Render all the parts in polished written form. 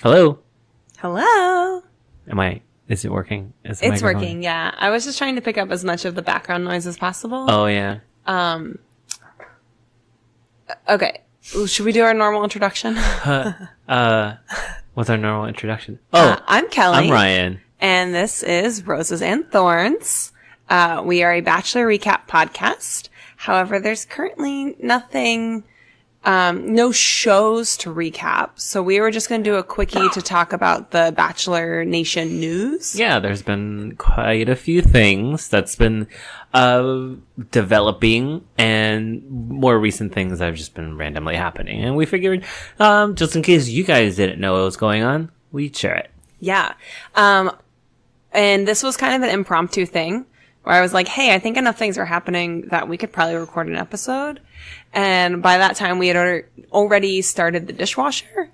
Hello. Hello. Is it working? It's working, yeah. I was just trying to pick up as much of the background noise as possible. Oh, yeah. Okay. Should we do our normal introduction? What's our normal introduction? Oh, I'm Kelly. I'm Ryan. And this is Roses and Thorns. We are a Bachelor recap podcast. However, there's currently nothing, no shows to recap. So we were just going to do a quickie to talk about the Bachelor Nation news. Yeah, there's been quite a few things that's been developing, and more recent things that have just been randomly happening. And we figured, just in case you guys didn't know what was going on, we'd share it. Yeah. And this was kind of an impromptu thing where I was like, hey, I think enough things are happening that we could probably record an episode. And by that time, we had already started the dishwasher.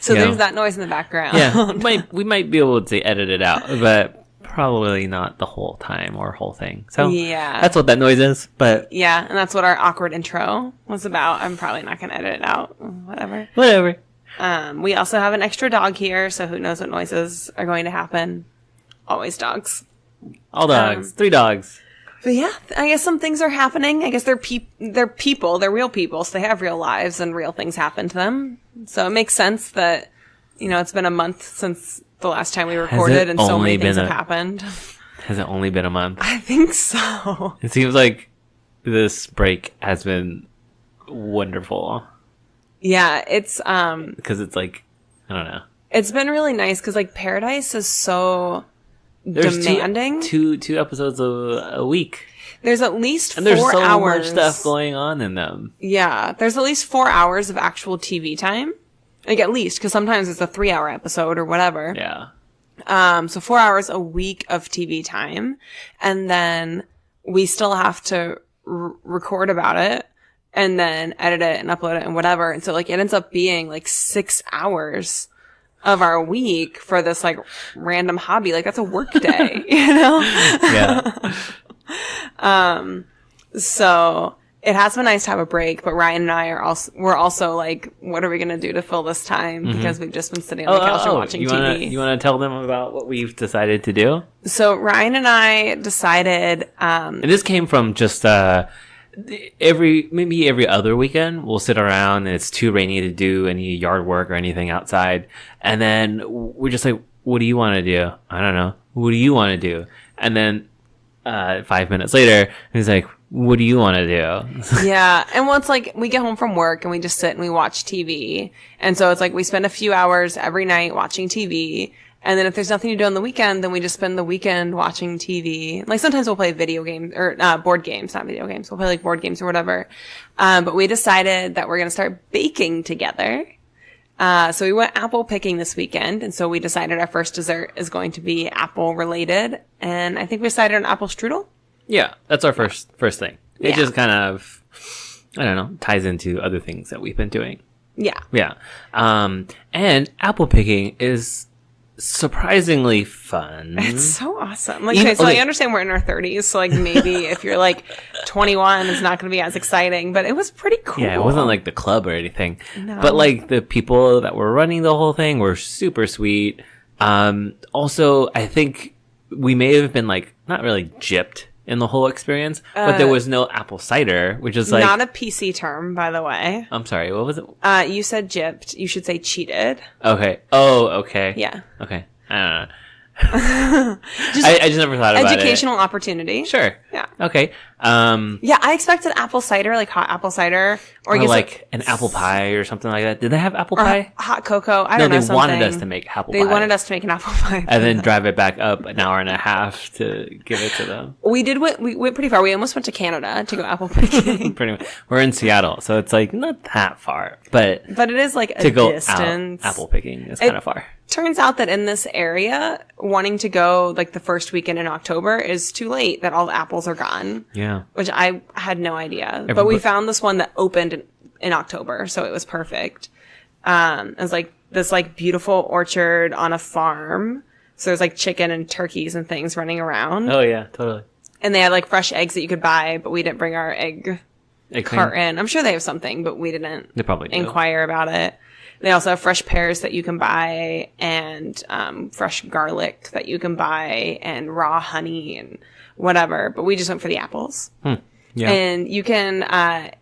So there's that noise in the background. Yeah, we might be able to edit it out, but probably not the whole time or whole thing. So yeah, that's what that noise is. But yeah, and that's what our awkward intro was about. I'm probably not going to edit it out. Whatever. We also have an extra dog here, so who knows what noises are going to happen. Always dogs. All dogs. 3 dogs. But yeah, I guess some things are happening. I guess they're people. They're real people, so they have real lives and real things happen to them. So it makes sense that, it's been a month since the last time we recorded and so many things have happened. Has it only been a month? I think so. It seems like this break has been wonderful. Yeah, it's because it's like, I don't know. It's been really nice because Paradise is so demanding. Two episodes a week. There's at least 4 hours. And there's so much stuff going on in them. Yeah, there's at least 4 hours of actual TV time. At least, because sometimes it's a 3-hour episode or whatever. Yeah. So 4 hours a week of TV time. And then we still have to record about it and then edit it and upload it and whatever. And so it ends up being 6 hours of our week for this random hobby. That's a work day, Yeah. So it has been nice to have a break, but Ryan and I we're also what are we going to do to fill this time? Mm-hmm. Because we've just been sitting on the couch and watching TV. You want to tell them about what we've decided to do? So Ryan and I decided, and this came from just, maybe every other weekend we'll sit around and it's too rainy to do any yard work or anything outside, and then we're just like, what do you want to do? I don't know. What do you want to do? And then 5 minutes later he's like, what do you want to do? Yeah. And it's we get home from work and we just sit and we watch TV, and so it's we spend a few hours every night watching TV. And then if there's nothing to do on the weekend, then we just spend the weekend watching TV. Sometimes we'll play video games or board games, not video games. We'll play board games or whatever. But we decided that we're going to start baking together. So we went apple picking this weekend. And so we decided our first dessert is going to be apple related. And I think we decided on apple strudel. Yeah, that's our first thing. It just kind of, I don't know, ties into other things that we've been doing. Yeah. Yeah. And apple picking is surprisingly fun. It's so awesome. I understand we're in our 30s, so maybe if you're 21, it's not going to be as exciting, but it was pretty cool. Yeah, it wasn't the club or anything. No. But the people that were running the whole thing were super sweet. Also, I think we may have been not really gypped in the whole experience, but there was no apple cider, which is not a PC term, by the way. I'm sorry, what was it? You said gypped. You should say cheated. Okay. Oh, okay. Yeah. Okay. I don't know. I just never thought about it. Educational opportunity. Sure. Yeah. Okay. Yeah, I expected apple cider, hot apple cider, or an apple pie or something like that. Did they have apple pie? Hot cocoa. I don't know. They wanted us to make apple pie. They wanted us to make an apple pie, and then drive it back up an hour and a half to give it to them. We went pretty far. We almost went to Canada to go apple picking. Pretty much. We're in Seattle, so it's not that far, but it is a to go distance. Out, apple picking is kind of far. Turns out that in this area, wanting to go the first weekend in October is too late, that all the apples are gone. Yeah. Which I had no idea. But we found this one that opened in October, so it was perfect. It was this beautiful orchard on a farm. So there's chicken and turkeys and things running around. Oh yeah, totally. And they had fresh eggs that you could buy, but we didn't bring our egg carton. I'm sure they have something, but we didn't They probably do. inquire about it. They also have fresh pears that you can buy, and fresh garlic that you can buy, and raw honey and whatever. But we just went for the apples. Yeah. And you can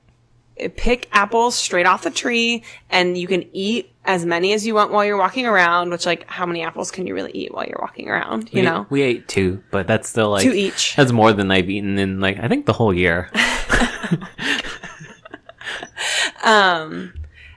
pick apples straight off the tree, and you can eat as many as you want while you're walking around, which, like, how many apples can you really eat while you're walking around, you know? We ate 2, but that's still, like... 2 each. That's more than I've eaten in, like, I think the whole year.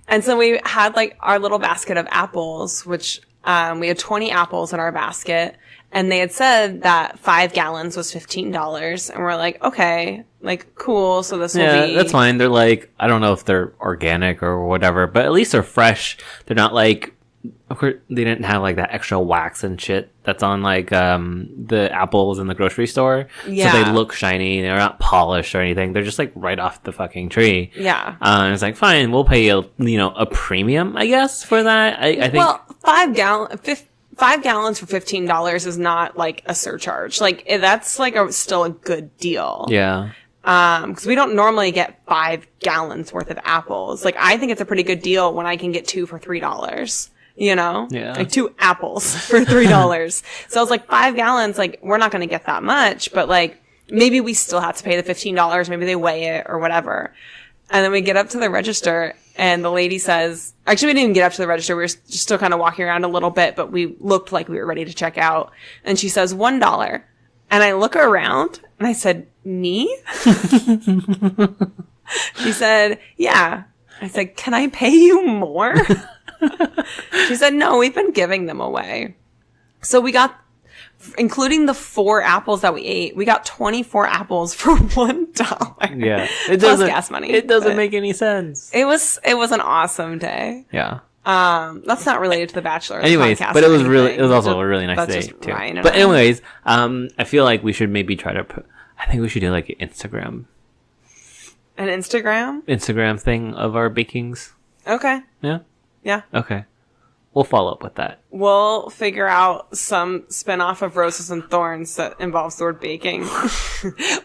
And so we had, like, our little basket of apples, which we had 20 apples in our basket. And they had said that 5 gallons was $15. And we're like, okay, like, cool. So this will be... Yeah, that's fine. They're like, I don't know if they're organic or whatever, but at least they're fresh. They're not like... Of course, they didn't have, like, that extra wax and shit that's on, like, the apples in the grocery store. Yeah. So they look shiny. They're not polished or anything. They're just, like, right off the fucking tree. Yeah. And it's like, fine, we'll pay a premium, I guess, for that. I think... Well, 5 gallons for $15 is not, like, a surcharge. Like, that's, like, still a good deal. Yeah. Because we don't normally get 5 gallons worth of apples. Like, I think it's a pretty good deal when I can get 2 for $3. You know? Yeah. Like 2 apples for $3. So I was like, 5 gallons, like, we're not going to get that much, but, like, maybe we still have to pay the $15. Maybe they weigh it or whatever. And then we get up to the register, and the lady says, actually, we didn't even get up to the register. We were just still kind of walking around a little bit, but we looked like we were ready to check out. And she says, $1. And I look around, and I said, me? She said, yeah. I said, can I pay you more? She said, no, we've been giving them away. So we got, including the 4 apples that we ate, we got 24 apples for $1. Yeah. Plus gas money. It doesn't make any sense. It was an awesome day. Yeah. That's not related to the Bachelor. Anyways, but it was also a really nice day too. But anyways, I feel like we should maybe try to I think we should do like an Instagram thing of our bakings. Okay. Yeah. Yeah. Okay. We'll follow up with that. We'll figure out some spin-off of Roses and Thorns that involves the word baking.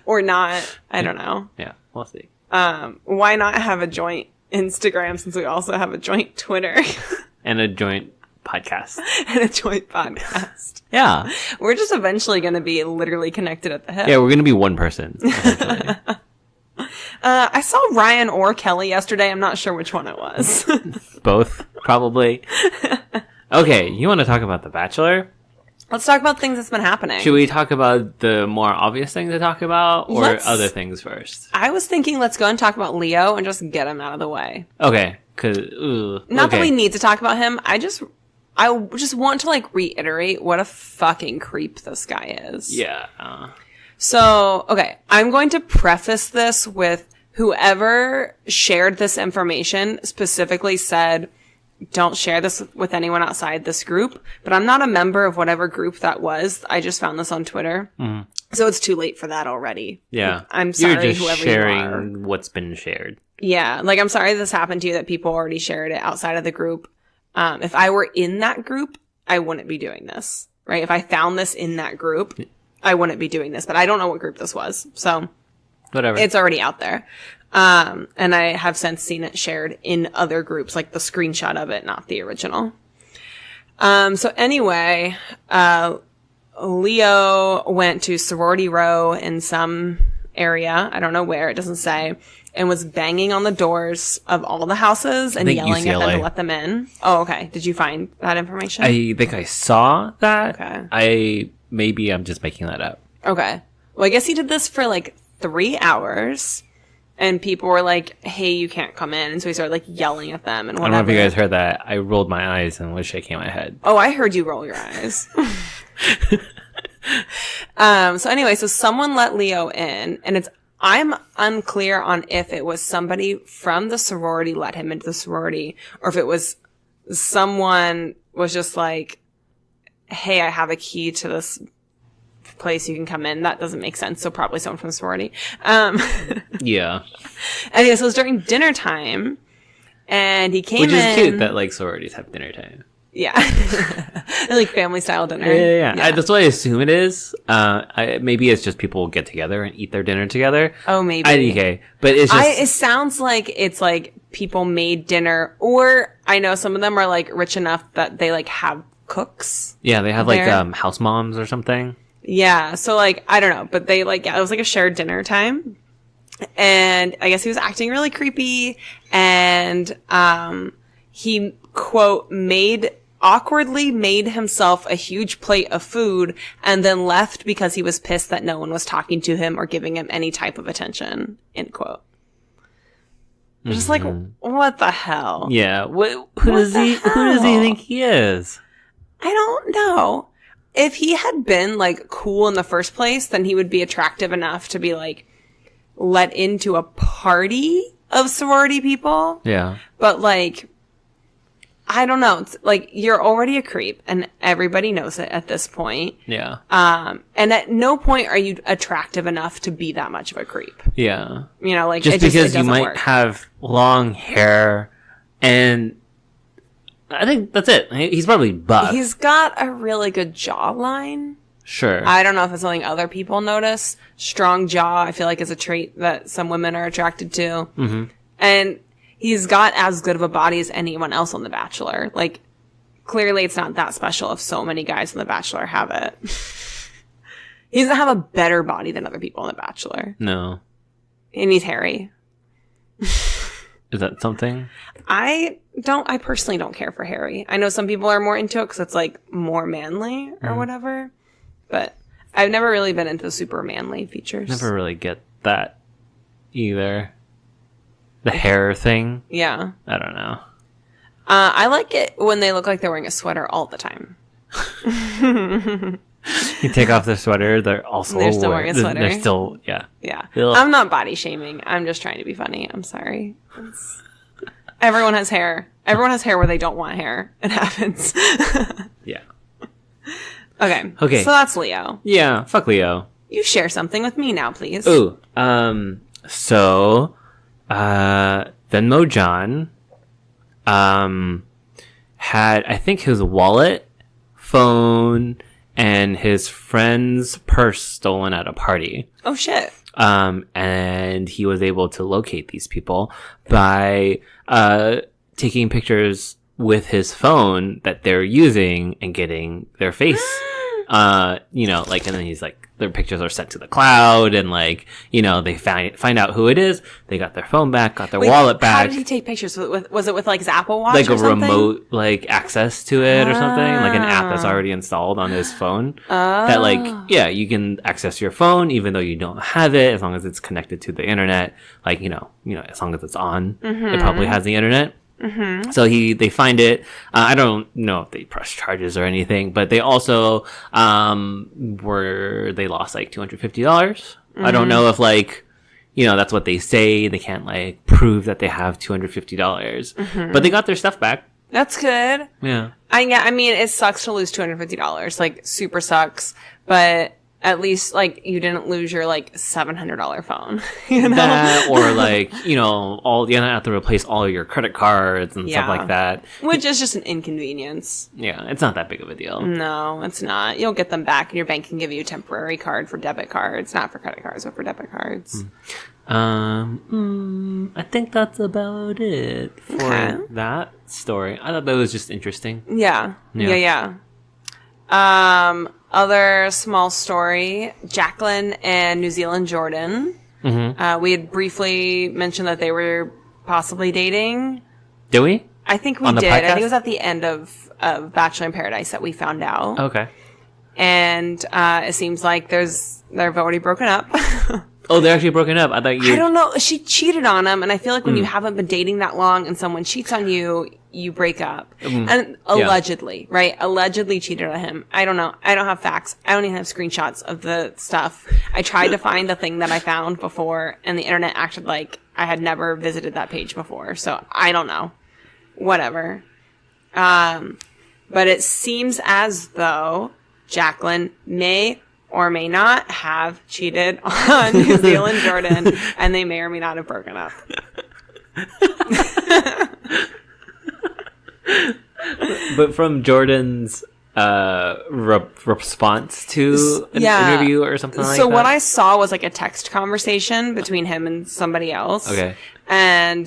Or not. I don't know. Yeah, we'll see. Why not have a joint Instagram since we also have a joint Twitter? And a joint podcast. Yeah. We're just eventually going to be literally connected at the hip. Yeah, we're going to be one person. Eventually. I saw Ryan or Kelly yesterday. I'm not sure which one it was. Both, probably. Okay, you want to talk about The Bachelor? Let's talk about things that's been happening. Should we talk about the more obvious things to talk about, or other things first? I was thinking let's go and talk about Leo and just get him out of the way. Okay, Not that we need to talk about him. I just want to, like, reiterate what a fucking creep this guy is. Yeah. So, okay, I'm going to preface this with whoever shared this information specifically said, don't share this with anyone outside this group. But I'm not a member of whatever group that was. I just found this on Twitter. Mm. So it's too late for that already. Yeah. I'm sorry, You're just whoever sharing you are. what's been shared. Yeah. Like, I'm sorry this happened to you, that people already shared it outside of the group. If I were in that group, I wouldn't be doing this, right? If I found this in that group, I wouldn't be doing this, but I don't know what group this was. So whatever. It's already out there. And I have since seen it shared in other groups, like the screenshot of it, not the original. So anyway, Leo went to sorority row in some area. I don't know where, it doesn't say, and was banging on the doors of all the houses and yelling at them to let them in. Oh, okay. Did you find that information? I think I saw that. Okay. Maybe I'm just making that up. Okay. Well, I guess he did this for like 3 hours, and people were like, hey, you can't come in. And so he started like yelling at them and whatever. I don't know if you guys heard that. I rolled my eyes and was shaking my head. Oh, I heard you roll your eyes. So anyway, so someone let Leo in, and I'm unclear on if it was somebody from the sorority let him into the sorority, or if it was someone was just like, hey, I have a key to this place, you can come in. That doesn't make sense. So probably someone from the sorority. Yeah. Anyway, so it was during dinner time, and he came in. Which is cute that, like, sororities have dinner time. Yeah. Like family style dinner. Yeah. That's what I assume it is. Maybe it's just people get together and eat their dinner together. Oh, maybe. IDK. But it's just... it sounds like it's like people made dinner, or I know some of them are like rich enough that they like have cooks. Yeah, they have there. like house moms or something. Yeah. So like, I don't know, but they like, it was like a shared dinner time. And I guess he was acting really creepy, and he, quote, awkwardly made himself a huge plate of food and then left because he was pissed that no one was talking to him or giving him any type of attention, end quote. I'm just like, what the hell? Yeah. Who does he think he is? I don't know. If he had been like cool in the first place, then he would be attractive enough to be like let into a party of sorority people. Yeah. But like, I don't know. It's like, you're already a creep and everybody knows it at this point. Yeah. And at no point are you attractive enough to be that much of a creep. Yeah. You know, like, just because you might work. have long hair, and I think that's it. He's probably buff. He's got a really good jawline. Sure. I don't know if it's something other people notice. Strong jaw, I feel like, is a trait that some women are attracted to. Mm-hmm. And he's got as good of a body as anyone else on The Bachelor. Like, clearly it's not that special if so many guys on The Bachelor have it. He doesn't have a better body than other people on The Bachelor. No. And he's hairy. Is that something? I personally don't care for hairy. I know some people are more into it because it's like more manly or whatever. But I've never really been into super manly features. Never really get that either. The hair thing? Yeah. I don't know. I like it when they look like they're wearing a sweater all the time. You take off their sweater, they're still wearing a sweater. They're still, yeah. Yeah. Ugh. I'm not body shaming. I'm just trying to be funny. I'm sorry. Everyone has hair. Everyone has hair where they don't want hair. It happens. Yeah. Okay. So that's Leo. Yeah, fuck Leo. You share something with me now, please. Ooh. So, Venmo John, had, I think, his wallet, phone, and his friend's purse stolen at a party. Oh, shit. And he was able to locate these people by, taking pictures with his phone that they're using and getting their face, and then he's like, their pictures are sent to the cloud, and like, they find out who it is. They got their phone back, got their wallet back. How did he take pictures? Was it with like his Apple Watch, like or a something? remote like access to it or something, like an app that's already installed on his phone? That like, yeah, you can access your phone even though you don't have it, as long as it's connected to the internet. Like, as long as it's on, it probably has the internet. Mm-hmm. So they find it. I don't know if they press charges or anything, but they also they lost like $250. I don't know if like, that's what they say. They can't like prove that they have $250, but they got their stuff back. That's good. Yeah. I mean, it sucks to lose $250. Like, super sucks. But at least, like, you didn't lose your, like, $700 phone. That, or, like, you don't have to replace all of your credit cards and stuff like that. Which is just an inconvenience. Yeah, it's not that big of a deal. No, it's not. You'll get them back, and your bank can give you a temporary card for debit cards. Not for credit cards, but for debit cards. I think that's about it for that story. I thought that was just interesting. Yeah. Other small story, Jacqueline and New Zealand Jordan. Mm-hmm. We had briefly mentioned that they were possibly dating. Did we? I think we did. I think it was at the end of Bachelor in Paradise that we found out. Okay. And it seems like they've already broken up. Oh, they're actually broken up. I don't know. She cheated on him, and I feel like when you haven't been dating that long and someone cheats on you, you break up. And allegedly, right? Allegedly cheated on him. I don't know. I don't have facts. I don't even have screenshots of the stuff. I tried to find the thing that I found before, and the internet acted like I had never visited that page before. So I don't know. Whatever. But it seems as though Jacqueline may or may not have cheated on New Zealand Jordan, and they may or may not have broken but from Jordan's response to an interview or something like that? So what I saw was like a text conversation between him and somebody else. Okay. And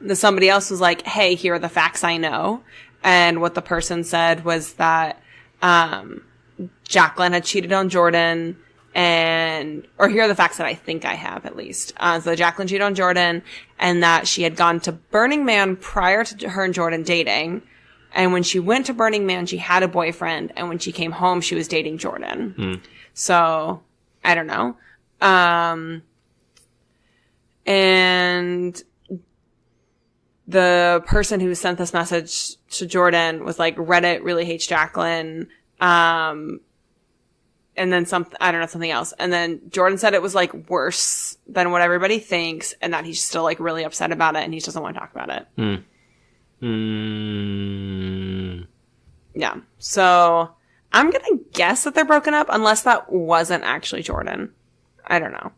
the somebody else was like, hey, here are the facts I know. And what the person said was that Jacqueline had cheated on Jordan, or here are the facts that I think I have, at least. So Jacqueline cheated on Jordan, and that she had gone to Burning Man prior to her and Jordan dating. And when she went to Burning Man, she had a boyfriend, and when she came home, she was dating Jordan. So, I don't know. And the person who sent this message to Jordan was like, Reddit really hates Jacqueline. And then something else. And then Jordan said it was like worse than what everybody thinks, and that he's still like really upset about it, and he just doesn't want to talk about it. Yeah. So I'm going to guess that they're broken up, unless that wasn't actually Jordan. I don't know.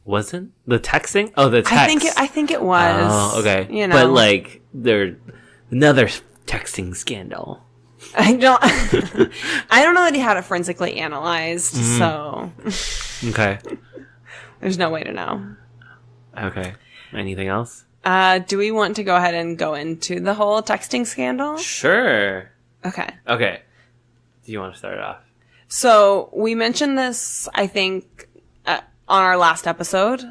Wasn't the texting? Oh, the text. I think it was. Oh, okay. You know, but like there's another texting scandal. I don't know that he had it forensically analyzed. So okay. There's no way to know. Okay. Anything else? Do we want to go ahead and go into the whole texting scandal? Sure. Okay. Do you want to start it off? So we mentioned this, I think, on our last episode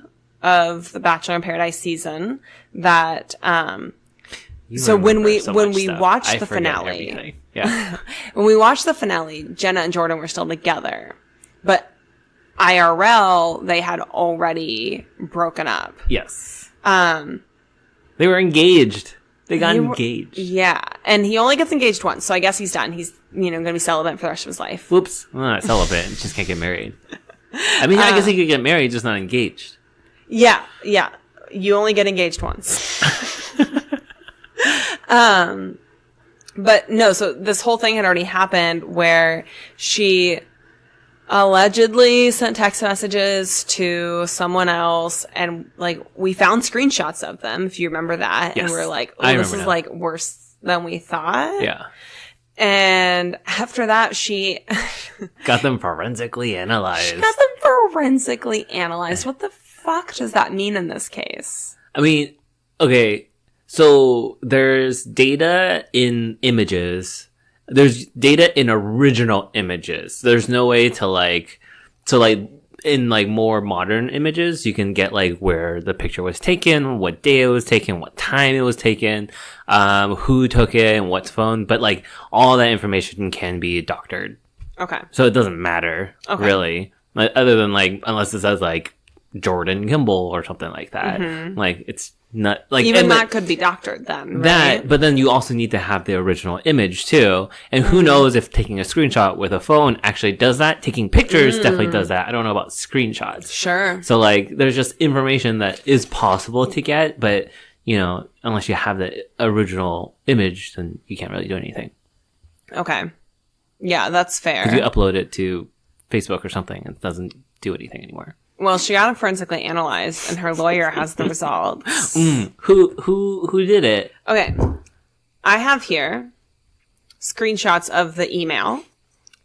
of the Bachelor in Paradise season, that so when we watched the finale, when we watched the finale, Jenna and Jordan were still together, but IRL they had already broken up. Yes. They were engaged. They got engaged. Yeah. And he only gets engaged once, so I guess he's done. He's, going to be celibate for the rest of his life. Whoops. Well, not celibate. Just can't get married. I mean, I guess he could get married, just not engaged. Yeah. Yeah. You only get engaged once. But no, so this whole thing had already happened where she allegedly sent text messages to someone else, and like we found screenshots of them, if you remember that. Yes. And we're like, oh, this is like worse than we thought. Yeah. And after that, she got them forensically analyzed. What the fuck does that mean in this case? I mean, okay, so there's data in images. There's data in original images. There's no way to in like more modern images, you can get like where the picture was taken, what day it was taken, what time it was taken, who took it, and what phone. But like all that information can be doctored. Okay. So it doesn't matter really, other than like unless it says like Jordan Kimball or something like that. Mm-hmm. Like it's not like even that could be doctored then. Right? But then you also need to have the original image too. And who knows if taking a screenshot with a phone actually does that? Taking pictures definitely does that. I don't know about screenshots. Sure. So like there's just information that is possible to get, but unless you have the original image, then you can't really do anything. Okay. Yeah, that's fair. Because you upload it to Facebook or something, it doesn't do anything anymore. Well, she got it forensically analyzed, and her lawyer has the results. Who did it? Okay, I have here screenshots of the email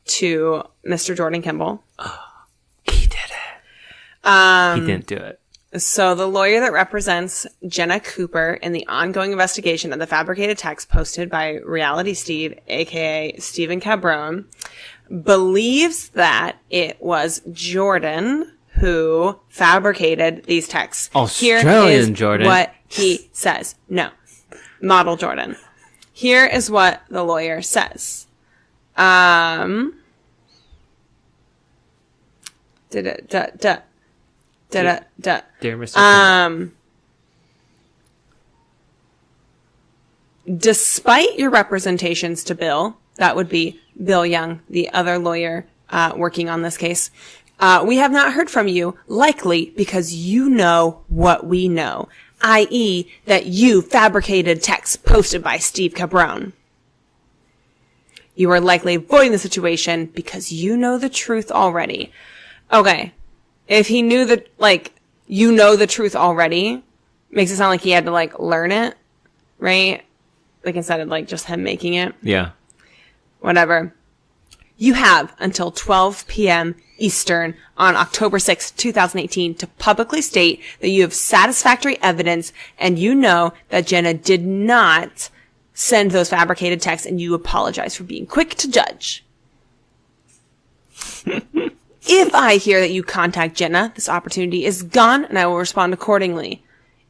to Mr. Jordan Kimball. He did it. He didn't do it. So the lawyer that represents Jenna Cooper in the ongoing investigation of the fabricated text posted by Reality Steve, aka Stephen Cabron, believes that it was Jordan who fabricated these texts. Australian Jordan. What he says. No. Model Jordan. Here is what the lawyer says. Dear Mr. Despite your representations to Bill, that would be Bill Young, the other lawyer working on this case, we have not heard from you, likely because you know what we know, i.e. that you fabricated texts posted by Steve Cabron. You are likely avoiding the situation because you know the truth already. Okay. If he knew that, the truth already, makes it sound like he had to, learn it, right? like instead of like just him making it. Yeah. Whatever. You have until 12 p.m. Eastern on October 6, 2018 to publicly state that you have satisfactory evidence and you know that Jenna did not send those fabricated texts and you apologize for being quick to judge. If I hear that you contact Jenna, this opportunity is gone and I will respond accordingly.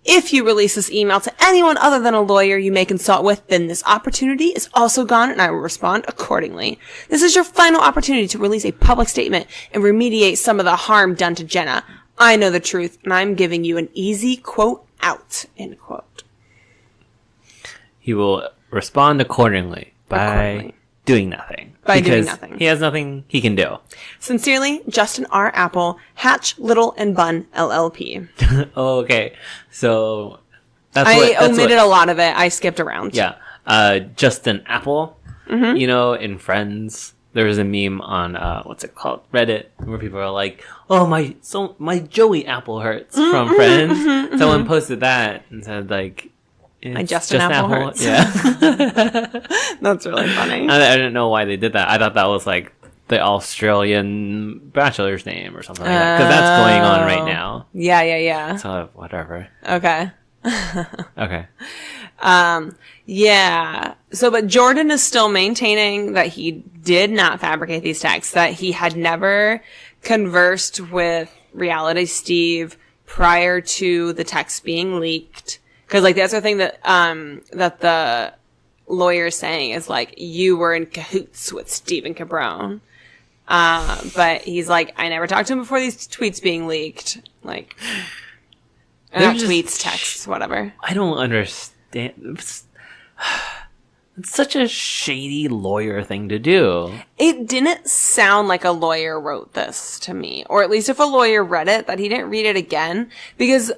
If you release this email to anyone other than a lawyer you may consult with, then this opportunity is also gone and I will respond accordingly. This is your final opportunity to release a public statement and remediate some of the harm done to Jenna. I know the truth and I'm giving you an easy quote out, end quote. He will respond accordingly by doing nothing. By doing because nothing. He has nothing he can do. Sincerely, Justin R. Apple, Hatch, Little, and Bun, LLP. Oh, okay. So I omitted a lot of it. I skipped around. Yeah. Justin Apple, you know, in Friends, there was a meme on, what's it called? Reddit, where people are like, oh, my Joey Apple hurts from Friends. Someone posted that and said like, my Justin Apple hurts. Yeah. That's really funny. I didn't know why they did that. I thought that was like the Australian bachelor's name or something like that. Because that's going on right now. Yeah. So, whatever. Okay. Okay. Yeah. So, but Jordan is still maintaining that he did not fabricate these texts, that he had never conversed with Reality Steve prior to the text being leaked. Cause like that's the thing that, that the lawyer is saying is like, you were in cahoots with Stephen Cabrone. But he's like, I never talked to him before these tweets being leaked. Like, not tweets, texts, whatever. I don't understand. It's such a shady lawyer thing to do. It didn't sound like a lawyer wrote this to me. Or at least if a lawyer read it, that he didn't read it again. Because,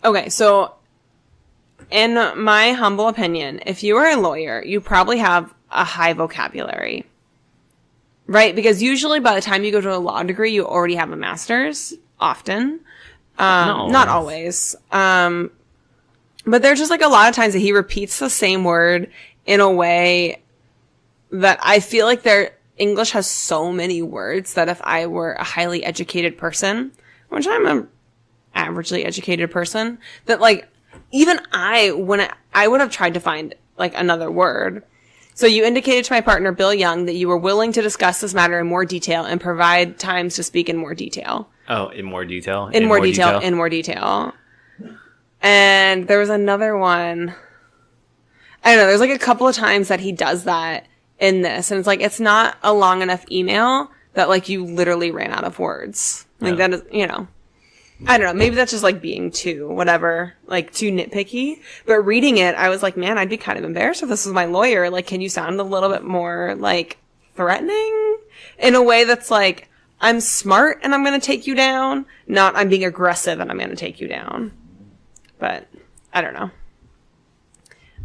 okay, so in my humble opinion, if you are a lawyer, you probably have a high vocabulary. Right? Because usually by the time you go to a law degree, you already have a master's. Often. Not always. But there's just like a lot of times that he repeats the same word in a way that I feel like their English has so many words that if I were a highly educated person, which I'm a averagely educated person, that like even I would have tried to find like another word. So you indicated to my partner, Bill Young, that you were willing to discuss this matter in more detail and provide times to speak in more detail. Oh, in more detail? In more detail. And there was another one. I don't know. There's like a couple of times that he does that in this. And it's like, it's not a long enough email that like you literally ran out of words. Like that is, you know. I don't know. Maybe that's just like being too nitpicky. But reading it, I was like, man, I'd be kind of embarrassed if this was my lawyer. Like, can you sound a little bit more like threatening in a way that's like, I'm smart and I'm going to take you down, not I'm being aggressive and I'm going to take you down. But I don't know.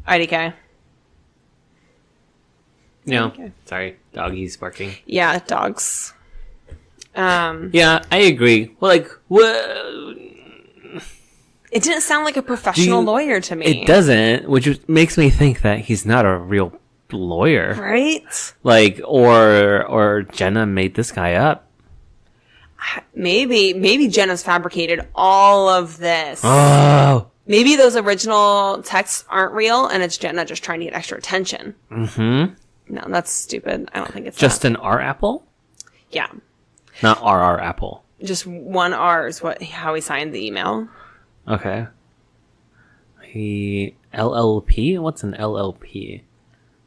IDK. No. IDK. Sorry. Doggy's barking. Yeah, dogs. Yeah, I agree. Well, like, it didn't sound like a professional lawyer to me. It doesn't, which makes me think that he's not a real lawyer. Right? Like, or Jenna made this guy up. Maybe Jenna's fabricated all of this. Oh. Maybe those original texts aren't real and it's Jenna just trying to get extra attention. Mm-hmm. No, that's stupid. I don't think it's Justin R. Apple? Yeah. Not R. Apple. Just one R is how he signed the email. Okay. LLP? What's an LLP?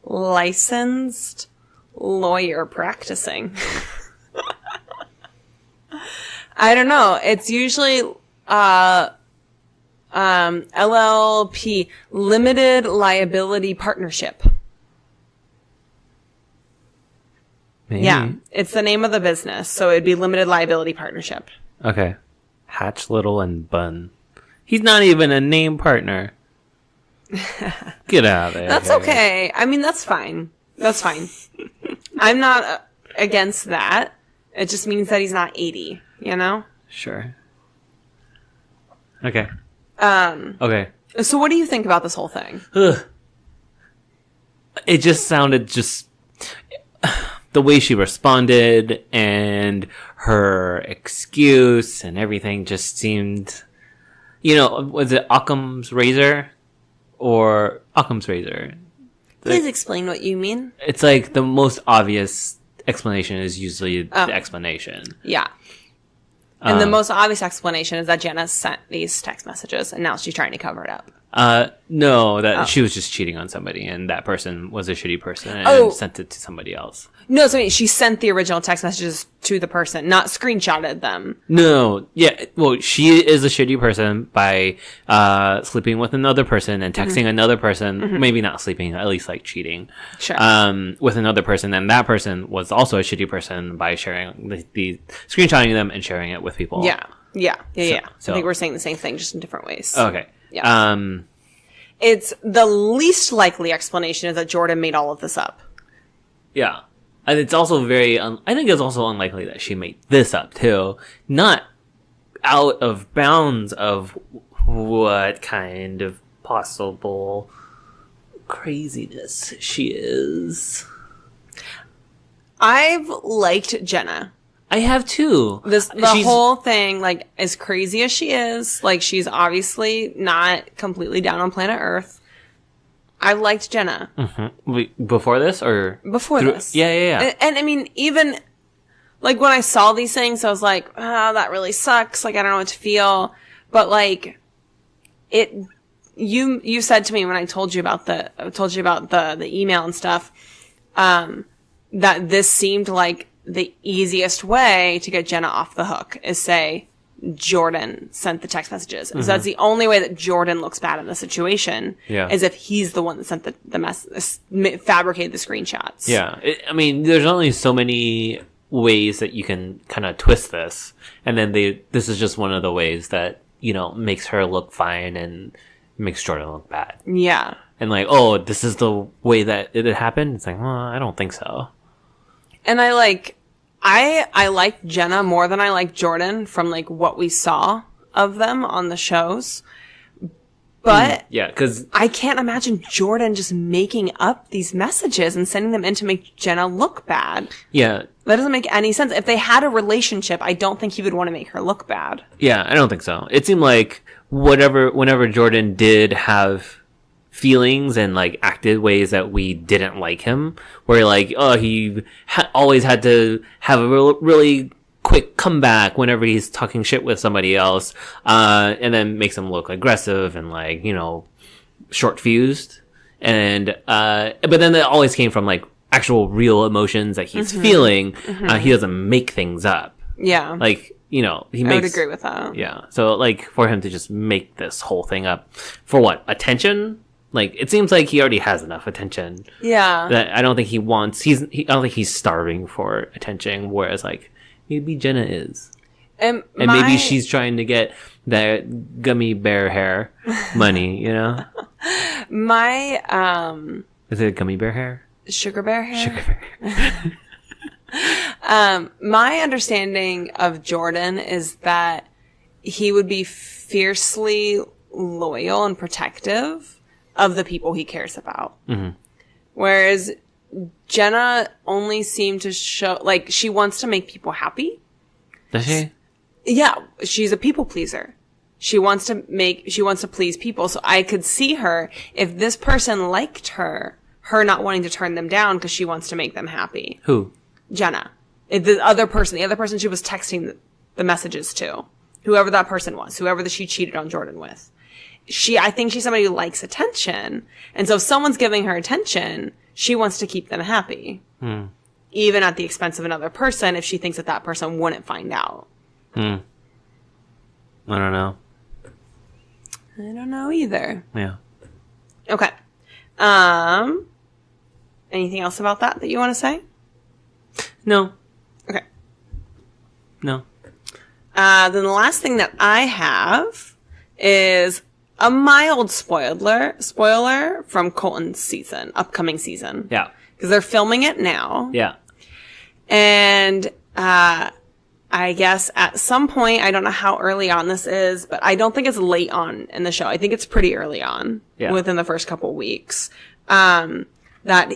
Licensed lawyer practicing. I don't know. It's usually LLP, limited liability partnership. Maybe. Yeah, it's the name of the business, so it'd be limited liability partnership. Okay. Hatch, Little, and Bun. He's not even a name partner. Get out of there. That's okay. I mean, that's fine. That's fine. I'm not against that. It just means that he's not 80, you know? Sure. Okay. Okay. Okay. So what do you think about this whole thing? Ugh. it just sounded the way she responded and her excuse and everything just seemed, was it Occam's razor or Occam's razor? Please explain what you mean. It's like the most obvious explanation is usually the explanation. Yeah. And the most obvious explanation is that Jenna sent these text messages and now she's trying to cover it up. No, she was just cheating on somebody and that person was a shitty person and sent it to somebody else. No, so she sent the original text messages to the person, not screenshotted them. No, yeah, well, she is a shitty person by sleeping with another person and texting another person, maybe not sleeping, at least like cheating. Sure. With another person, and that person was also a shitty person by sharing the screenshotting them and sharing it with people. Yeah. So, I think we're saying the same thing, just in different ways. Okay. Yeah. It's the least likely explanation is that Jordan made all of this up. Yeah. And it's also I think it's also unlikely that she made this up too. Not out of bounds of what kind of possible craziness she is. I've liked Jenna. I have too. The whole thing, like, as crazy as she is, like, she's obviously not completely down on planet Earth. I liked Jenna. Mm-hmm. Before this or? Before this. Yeah. And I mean, even, like, when I saw these things, I was like, oh, that really sucks. Like, I don't know what to feel. But, like, you said to me when I told you about the email and stuff, that this seemed like the easiest way to get Jenna off the hook is say Jordan sent the text messages. So that's the only way that Jordan looks bad in the situation. Yeah. Is if he's the one that sent the fabricated the screenshots. Yeah. I mean, there's only so many ways that you can kind of twist this. And then this is just one of the ways that, makes her look fine and makes Jordan look bad. Yeah. And like, oh, this is the way that it happened? It's like, well, I don't think so. And I like Jenna more than I like Jordan from like what we saw of them on the shows. But yeah, because I can't imagine Jordan just making up these messages and sending them in to make Jenna look bad. Yeah. That doesn't make any sense. If they had a relationship, I don't think he would want to make her look bad. Yeah, I don't think so. It seemed like whenever Jordan did have feelings and like acted ways that we didn't like him, where like, oh, he always had to have a really quick comeback whenever he's talking shit with somebody else, and then makes him look aggressive and like, short fused. And, but then that always came from like actual real emotions that he's feeling. He doesn't make things up. Yeah. Like, he makes... I would agree with that. Yeah. So like for him to just make this whole thing up for what? Attention? Like, it seems like he already has enough attention. Yeah. That I don't think he wants. I don't think he's starving for attention. Whereas, like, maybe Jenna is, and maybe she's trying to get that gummy bear hair money. Is it gummy bear hair? Sugar bear hair. Sugar bear hair. My understanding of Jordan is that he would be fiercely loyal and protective of the people he cares about. Whereas Jenna only seemed to show, like, she wants to make people happy. Does she? Yeah, she's a people pleaser. She wants to please people. So I could see her, if this person liked her not wanting to turn them down because she wants to make them happy. Who? Jenna. The other person she was texting the messages to. Whoever that person was. Whoever she cheated on Jordan with. I think she's somebody who likes attention. And so if someone's giving her attention, she wants to keep them happy. Even at the expense of another person if she thinks that person wouldn't find out. I don't know. I don't know either. Yeah. Okay. Anything else about that you want to say? No. Okay. No. Then the last thing that I have is a mild spoiler from Colton's upcoming season. Yeah. Because they're filming it now. Yeah. And, I guess at some point, I don't know how early on this is, but I don't think it's late on in the show. I think it's pretty early on. Yeah. Within the first couple weeks. that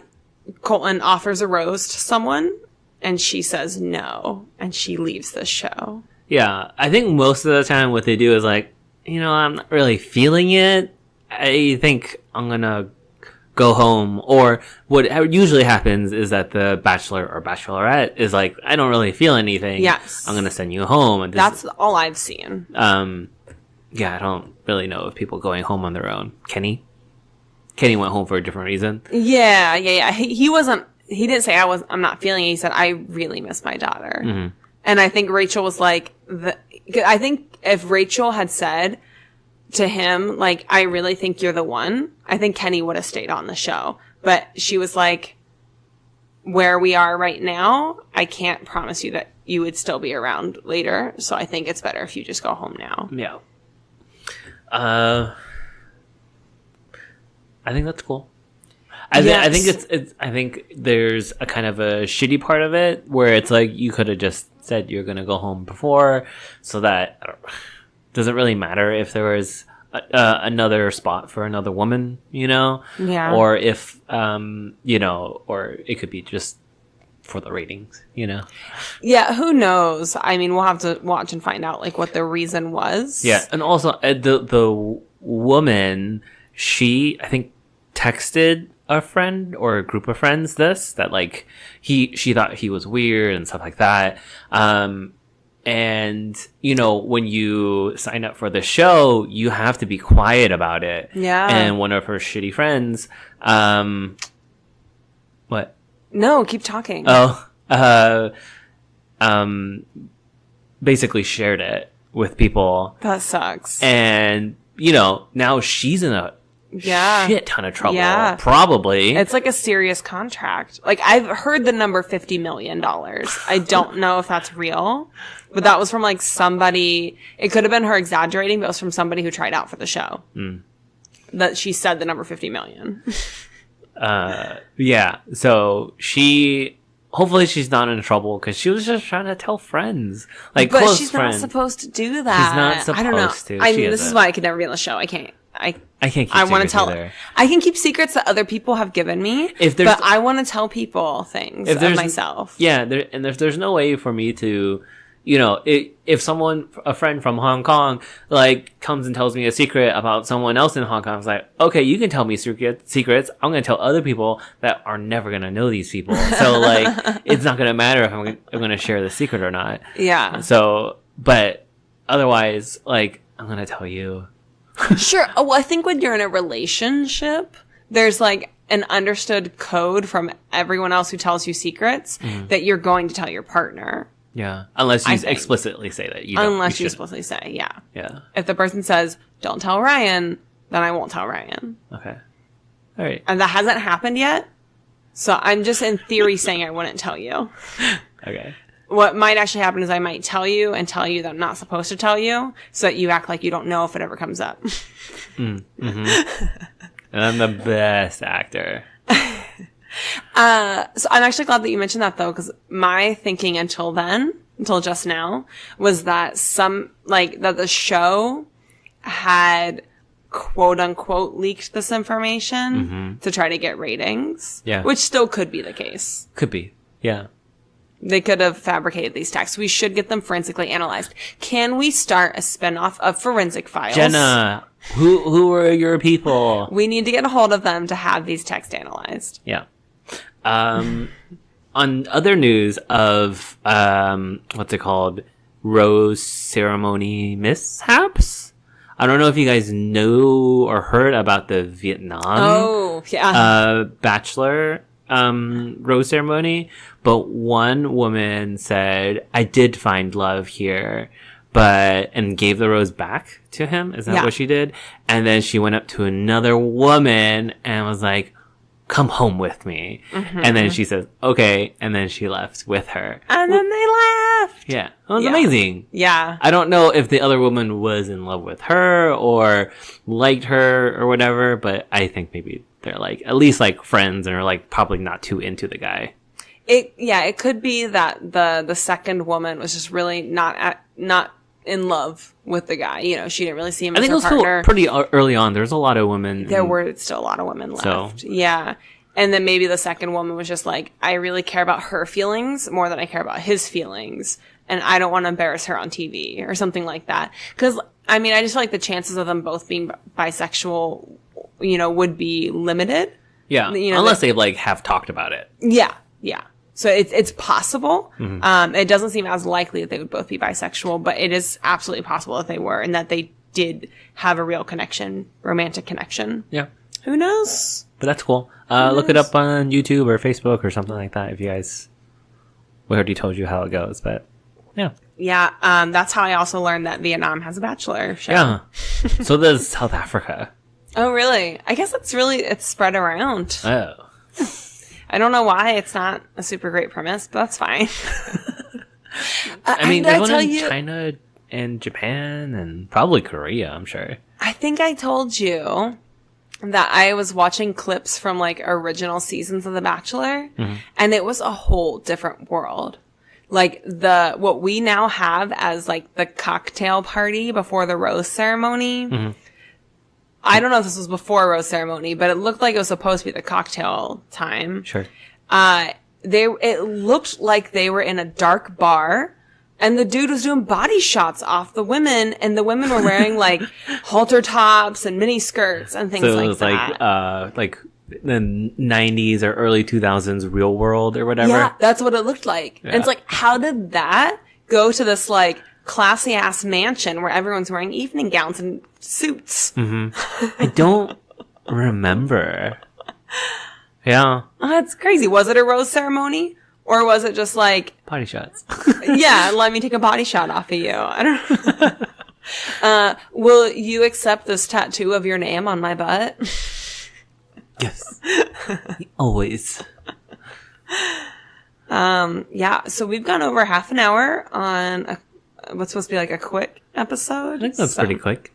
Colton offers a rose to someone and she says no and she leaves the show. Yeah, I think most of the time what they do is like, I'm not really feeling it. I think I'm gonna go home. Or what usually happens is that the bachelor or bachelorette is like, I don't really feel anything. Yes. I'm gonna send you home. And that's all I've seen. Yeah, I don't really know of people going home on their own. Kenny went home for a different reason. Yeah. He didn't say I'm not feeling it. He said, I really miss my daughter. Mm-hmm. And I think Rachel was like, I think if Rachel had said to him, like, I really think you're the one, I think Kenny would have stayed on the show. But she was like, where we are right now, I can't promise you that you would still be around later. So I think it's better if you just go home now. Yeah. I think that's cool. I think it's. I think there's a kind of a shitty part of it where it's like you could have just said you're gonna go home before, so that doesn't really matter if there was another spot for another woman, Yeah. or if or it could be just for the ratings, Yeah, who knows? I mean, we'll have to watch and find out like what the reason was. Yeah, and also the woman, she I think texted a friend or a group of friends that like she thought he was weird and stuff like that. And when you sign up for the show, you have to be quiet about it. Yeah. And one of her shitty friends, what? No, keep talking. Basically shared it with people. That sucks. And now she's in a shit ton of trouble. Yeah. Probably. It's like a serious contract. Like, I've heard the number $50 million. I don't know if that's real, but that was from like somebody. It could have been her exaggerating, but it was from somebody who tried out for the show. That she said the number 50 million. Yeah. So hopefully she's not in trouble because she was just trying to tell friends, like but close she's friends. not supposed to do that. She's not supposed I don't know. to. I mean, this is why I could never be on the show. I can't keep I want to tell. Either. I can keep secrets that other people have given me, but I want to tell people things of myself. Yeah, there's no way for me to, if a friend from Hong Kong, like comes and tells me a secret about someone else in Hong Kong, it's like, okay, you can tell me secrets. I'm going to tell other people that are never going to know these people. So like, it's not going to matter if I'm going to share the secret or not. Yeah. So, but otherwise, like, I'm going to tell you. Sure. Well, I think when you're in a relationship, there's like an understood code from everyone else who tells you secrets that you're going to tell your partner. Yeah. Unless you explicitly say that. Unless you explicitly say, yeah. Yeah. If the person says, don't tell Ryan, then I won't tell Ryan. Okay. All right. And that hasn't happened yet. So I'm just in theory saying I wouldn't tell you. Okay. What might actually happen is I might tell you that I'm not supposed to tell you so that you act like you don't know if it ever comes up. And I'm the best actor. So I'm actually glad that you mentioned that though, because my thinking until just now, was that that the show had quote unquote leaked this information to try to get ratings. Yeah. Which still could be the case. Could be. Yeah. They could have fabricated these texts. We should get them forensically analyzed. Can we start a spinoff of Forensic Files? Jenna, who are your people? We need to get a hold of them to have these texts analyzed. Yeah. On other news of, what's it called? Rose ceremony mishaps? I don't know if you guys know or heard about the Vietnam Bachelor rose ceremony, but one woman said, I did find love here, and gave the rose back to him. Is that what she did? And then she went up to another woman and was like, come home with me. And then she says, okay. And then she left with her. And then they left. Yeah. It was amazing. Yeah. I don't know if the other woman was in love with her or liked her or whatever, but I think maybe they're like, at least like friends and are like probably not too into the guy. It could be that the second woman was just really not in love with the guy. She didn't really see him as her partner. I think it was pretty early on. There's a lot of women. There were still a lot of women left. So. Yeah. And then maybe the second woman was just like, I really care about her feelings more than I care about his feelings. And I don't want to embarrass her on TV or something like that. Because, I mean, I just feel like the chances of them both being bisexual, would be limited. Yeah. Unless they like have talked about it. Yeah. Yeah. So it's possible. Mm-hmm. It doesn't seem as likely that they would both be bisexual, but it is absolutely possible that they were and that they did have a real connection, romantic connection. Yeah. Who knows? But that's cool. Look it up on YouTube or Facebook or something like that if you guys... We already told you how it goes, but yeah. Yeah, that's how I also learned that Vietnam has a Bachelor show. Yeah. So does South Africa. Oh, really? I guess it's spread around. Oh. I don't know why it's not a super great premise, but that's fine. I mean, there's one in China and Japan and probably Korea, I'm sure. I think I told you that I was watching clips from like original seasons of The Bachelor, and it was a whole different world. Like what we now have as like the cocktail party before the rose ceremony. Mm-hmm. I don't know if this was before a rose ceremony, but it looked like it was supposed to be the cocktail time. Sure. It looked like they were in a dark bar, and the dude was doing body shots off the women, and the women were wearing like halter tops and mini skirts and things like that. So it was like the 90s or early 2000s Real World or whatever. Yeah, that's what it looked like. Yeah. And it's like, how did that go to this like classy ass mansion where everyone's wearing evening gowns and suits? Mm-hmm. I don't remember. Yeah. Oh, that's crazy. Was it a rose ceremony? Or was it just like... Body shots. Yeah, let me take a body shot off of you. I don't know. Will you accept this tattoo of your name on my butt? Yes. Always. Yeah, so we've gone over half an hour on what's supposed to be like a quick episode. I think that's pretty quick.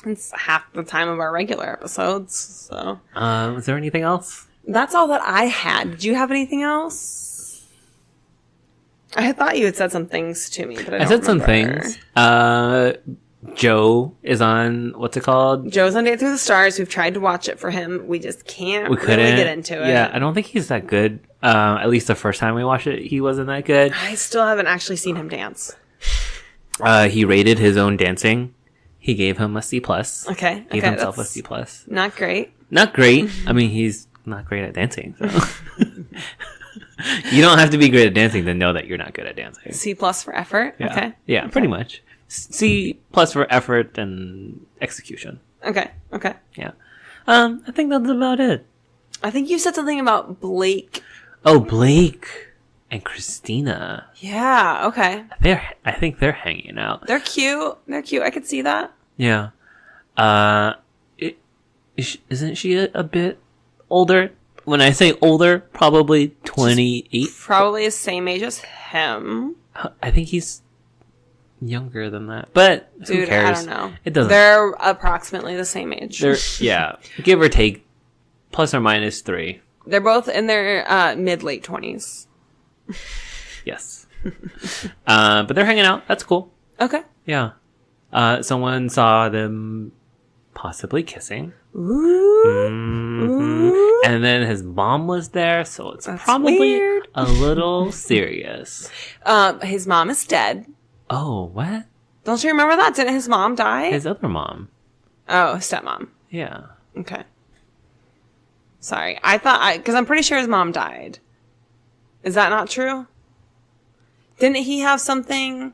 It's half the time of our regular episodes, so... Is there anything else? That's all that I had. Did you have anything else? I thought you had said some things to me, but I don't remember. Some things. Joe is on, what's it called? Joe's on Date Through the Stars. We've tried to watch it for him. We just can't really get into it. Yeah, I don't think he's that good. At least the first time we watched it, he wasn't that good. I still haven't actually seen him dance. He rated his own dancing. He gave him a C+. Okay. Gave himself a C+. Not great. Not great. I mean, he's not great at dancing, so... You don't have to be great at dancing to know that you're not good at dancing. C+ for effort? Yeah. Okay. Yeah, okay. Pretty much. C+ for effort and execution. Okay. Yeah. I think that's about it. I think you said something about Blake. Oh, Blake and Christina. Yeah, okay. I think they're hanging out. They're cute. I could see that. Yeah. Isn't she a bit older? When I say older, probably 28. Probably the same age as him. I think he's younger than that. But who cares? I don't know. It doesn't. They're approximately the same age. Yeah. Give or take, plus or minus 3. They're both in their mid-late 20s. Yes. But they're hanging out. That's cool. Okay. Yeah. Someone saw them possibly kissing. Ooh. Mm-hmm. Ooh. And then his mom was there, so that's probably weird. A little serious. His mom is dead. Oh, what? Don't you remember that? Didn't his mom die? His other mom. Oh, stepmom. Yeah. Okay. Sorry. Because I'm pretty sure his mom died. Is that not true? Didn't he have something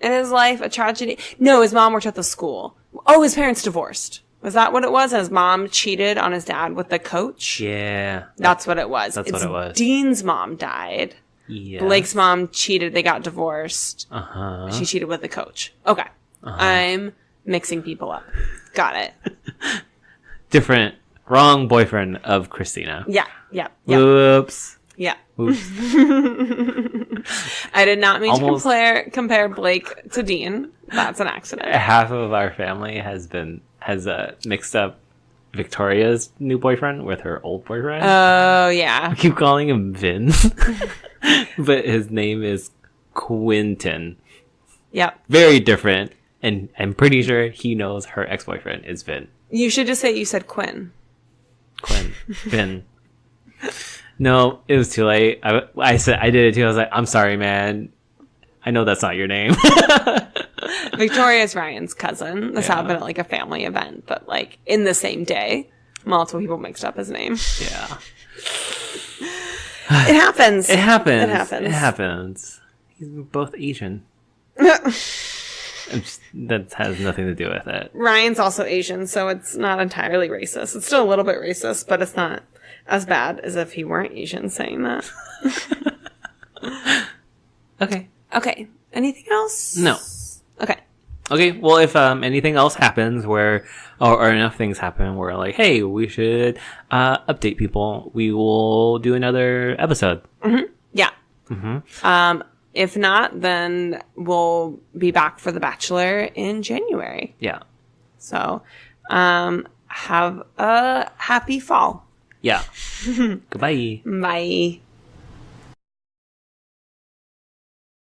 in his life, a tragedy? No, his mom worked at the school. Oh, his parents divorced. Was that what it was? His mom cheated on his dad with the coach? Yeah. That's what it was. That's what it was. Dean's mom died. Yes. Blake's mom cheated. They got divorced. Uh-huh. She cheated with the coach. Okay. Uh-huh. I'm mixing people up. Got it. Wrong boyfriend of Christina. Yeah. Oops. Yeah. Oops. I did not mean to compare Blake to Dean. That's an accident. Half of our family has mixed up Victoria's new boyfriend with her old boyfriend. Oh, yeah. I keep calling him Vin. But his name is Quinton. Yep. Very different. And I'm pretty sure he knows her ex-boyfriend is Vin. You should just say you said Quinn. Vin. No, it was too late. I said I did it too. I was like, I'm sorry, man. I know that's not your name. Victoria's Ryan's cousin. This happened at like a family event, but like in the same day. Multiple people mixed up his name. Yeah. It happens. It happens. It happens. It happens. He's both Asian. That has nothing to do with it. Ryan's also Asian, so it's not entirely racist. It's still a little bit racist, but it's not as bad as if he weren't Asian saying that. Okay. Anything else? No. Okay. Okay, well, if anything else happens or enough things happen where like, hey, we should update people, we will do another episode. Mm-hmm. Yeah. Mm-hmm. If not, then we'll be back for The Bachelor in January. Yeah. So, have a happy fall. Yeah. Goodbye. Bye.